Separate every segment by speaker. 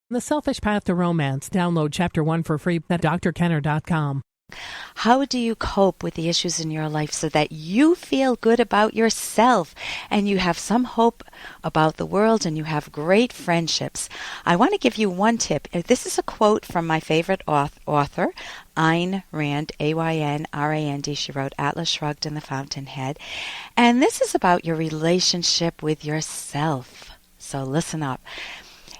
Speaker 1: The Selfish Path to Romance. Download Chapter 1 for free at drkenner.com.
Speaker 2: How do you cope with the issues in your life so that you feel good about yourself and you have some hope about the world and you have great friendships? I want to give you one tip. This is a quote from my favorite author, Ayn Rand, A-Y-N-R-A-N-D. She wrote Atlas Shrugged and The Fountainhead. And this is about your relationship with yourself. So listen up.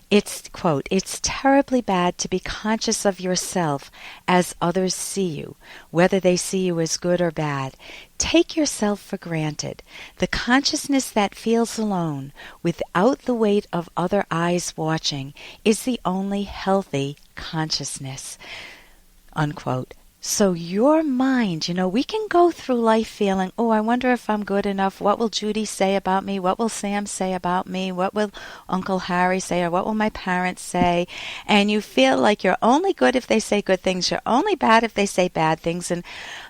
Speaker 2: It's, quote, "It's terribly bad to be conscious of yourself as others see you, whether they see you as good or bad. Take yourself for granted. The consciousness that feels alone, without the weight of other eyes watching, is the only healthy consciousness," unquote. So your mind, we can go through life feeling, oh, I wonder if I'm good enough. What will Judy say about me? What will Sam say about me? What will Uncle Harry say? Or what will my parents say? And you feel like you're only good if they say good things. You're only bad if they say bad things. And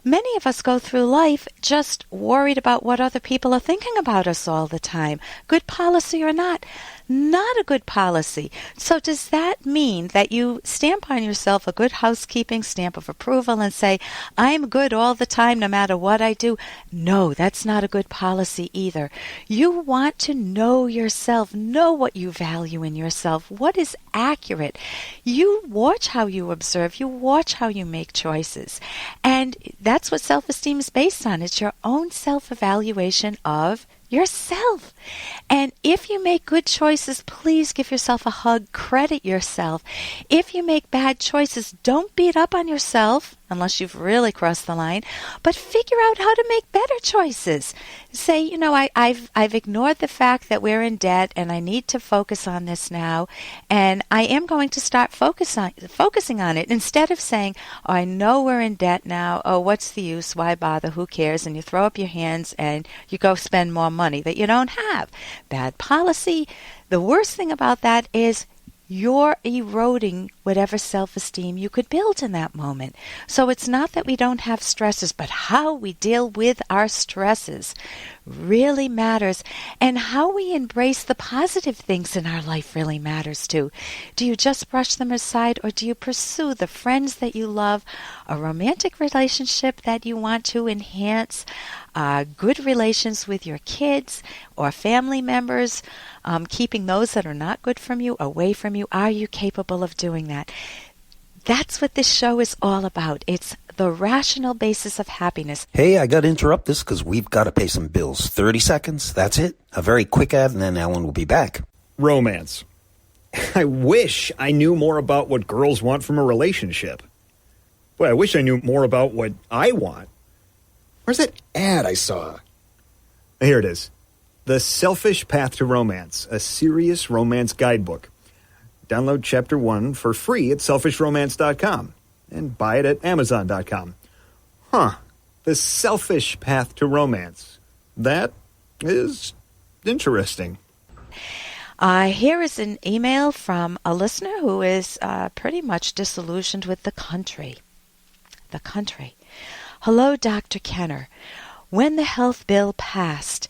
Speaker 2: many of us go through life just worried about what other people are thinking about us all the time. Good policy or not a good policy. So does that mean that you stamp on yourself a good housekeeping stamp of approval and say, I'm good all the time no matter what I do? No, that's not a good policy either. You want to know yourself, know what you value in yourself, what is accurate. You watch how you observe, you watch how you make choices. And that's what self-esteem is based on. It's your own self-evaluation of yourself. And if you make good choices, please give yourself a hug, credit yourself. If you make bad choices, don't beat up on yourself unless you've really crossed the line, but figure out how to make better choices. Say, I've ignored the fact that we're in debt and I need to focus on this now, and I am going to start focusing on it instead of saying, oh, I know we're in debt now, oh, what's the use, why bother, who cares, and you throw up your hands and you go spend more money that you don't have. Bad policy. The worst thing about that is you're eroding whatever self-esteem you could build in that moment. So it's not that we don't have stresses, but how we deal with our stresses really matters. And how we embrace the positive things in our life really matters too. Do you just brush them aside, or do you pursue the friends that you love, a romantic relationship that you want to enhance, good relations with your kids or family members, keeping those that are not good from you away from you? Are you capable of doing that? That's what this show is all about. It's the rational basis of happiness.
Speaker 3: Hey, I got to interrupt this because we've got to pay some bills. 30 seconds, that's it. A very quick ad, and then Ellen will be back.
Speaker 4: Romance. I wish I knew more about what girls want from a relationship. Boy, I wish I knew more about what I want. Where's that ad I saw? Here it is. The Selfish Path to Romance, a serious romance guidebook. Download Chapter 1 for free at selfishromance.com and buy it at amazon.com. The Selfish Path to Romance. That is interesting.
Speaker 2: Here is an email from a listener who is pretty much disillusioned with the country. The country. Hello, Dr. Kenner. When the health bill passed,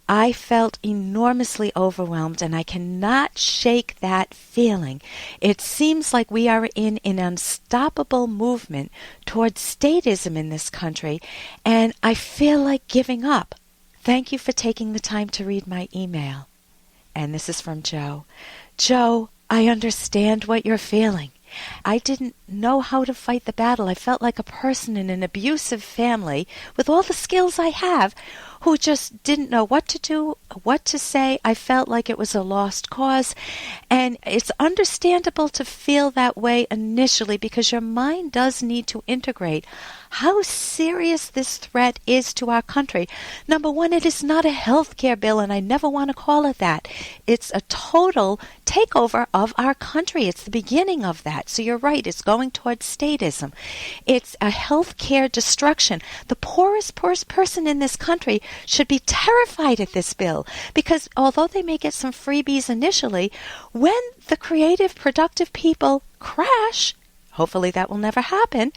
Speaker 2: I felt enormously overwhelmed, and I cannot shake that feeling. It seems like we are in an unstoppable movement towards statism in this country, and I feel like giving up. Thank you for taking the time to read my email. And this is from Joe. Joe, I understand what you're feeling. I didn't know how to fight the battle. I felt like a person in an abusive family with all the skills I have who just didn't know what to do, what to say. I felt like it was a lost cause. And it's understandable to feel that way initially because your mind does need to integrate how serious this threat is to our country. Number one, it is not a health care bill, and I never want to call it that. It's a total takeover of our country. It's the beginning of that. So you're right, it's going towards statism. It's a health care destruction. The poorest person in this country should be terrified at this bill because although they may get some freebies initially, when the creative, productive people crash, hopefully that will never happen,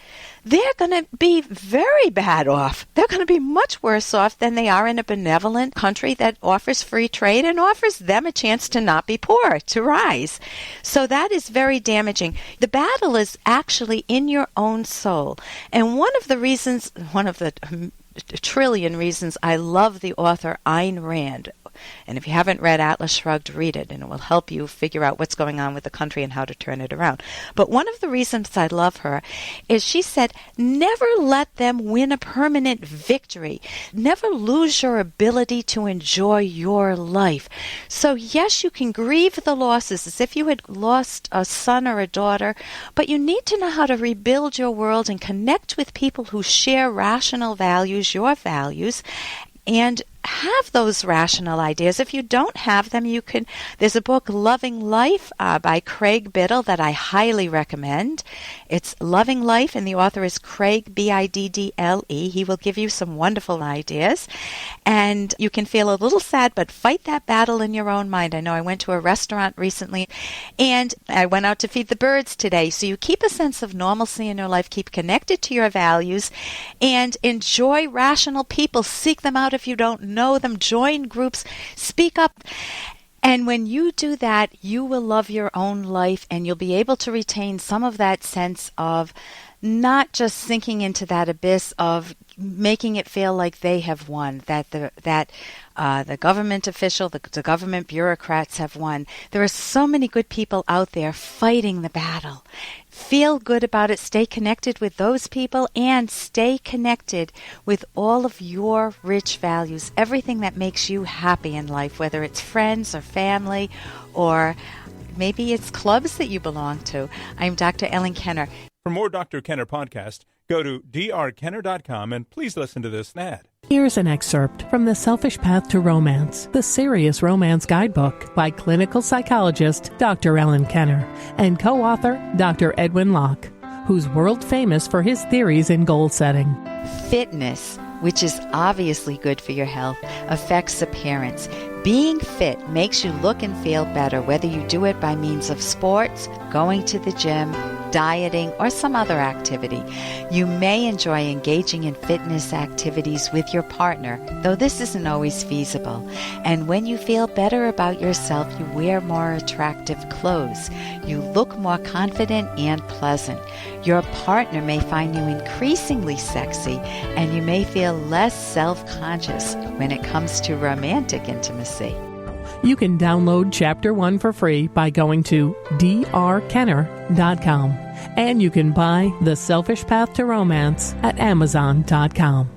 Speaker 2: they're going to be very bad off. They're going to be much worse off than they are in a benevolent country that offers free trade and offers them a chance to not be poor, to rise. So that is very damaging. The battle is actually in your own soul. And one of the trillion reasons I love the author Ayn Rand. And if you haven't read Atlas Shrugged, read it, and it will help you figure out what's going on with the country and how to turn it around. But one of the reasons I love her is she said, never let them win a permanent victory. Never lose your ability to enjoy your life. So yes, you can grieve the losses as if you had lost a son or a daughter, but you need to know how to rebuild your world and connect with people who share rational values, your values, and have those rational ideas. If you don't have them, you can. There's a book, Loving Life, by Craig Biddle, that I highly recommend. It's Loving Life, and the author is Craig, Biddle. He will give you some wonderful ideas. And you can feel a little sad, but fight that battle in your own mind. I know I went to a restaurant recently, and I went out to feed the birds today. So you keep a sense of normalcy in your life, keep connected to your values, and enjoy rational people. Seek them out if you don't know them, join groups, speak up. And when you do that, you will love your own life, and you'll be able to retain some of that sense of not just sinking into that abyss of making it feel like they have won, that the government official, the government bureaucrats have won. There are so many good people out there fighting the battle. Feel good about it. Stay connected with those people, and stay connected with all of your rich values, everything that makes you happy in life, whether it's friends or family, or maybe it's clubs that you belong to. I'm Dr. Ellen Kenner.
Speaker 5: For more Dr. Kenner podcast, go to drkenner.com and please listen to this ad.
Speaker 1: Here's an excerpt from The Selfish Path to Romance, the Serious Romance Guidebook by clinical psychologist Dr. Ellen Kenner and co-author Dr. Edwin Locke, who's world famous for his theories in goal setting.
Speaker 2: Fitness, which is obviously good for your health, affects appearance. Being fit makes you look and feel better, whether you do it by means of sports, going to the gym, dieting, or some other activity. You may enjoy engaging in fitness activities with your partner, though this isn't always feasible. And when you feel better about yourself, you wear more attractive clothes. You look more confident and pleasant. Your partner may find you increasingly sexy, and you may feel less self-conscious when it comes to romantic intimacy.
Speaker 1: You can download Chapter 1 for free by going to drkenner.com. And you can buy The Selfish Path to Romance at Amazon.com.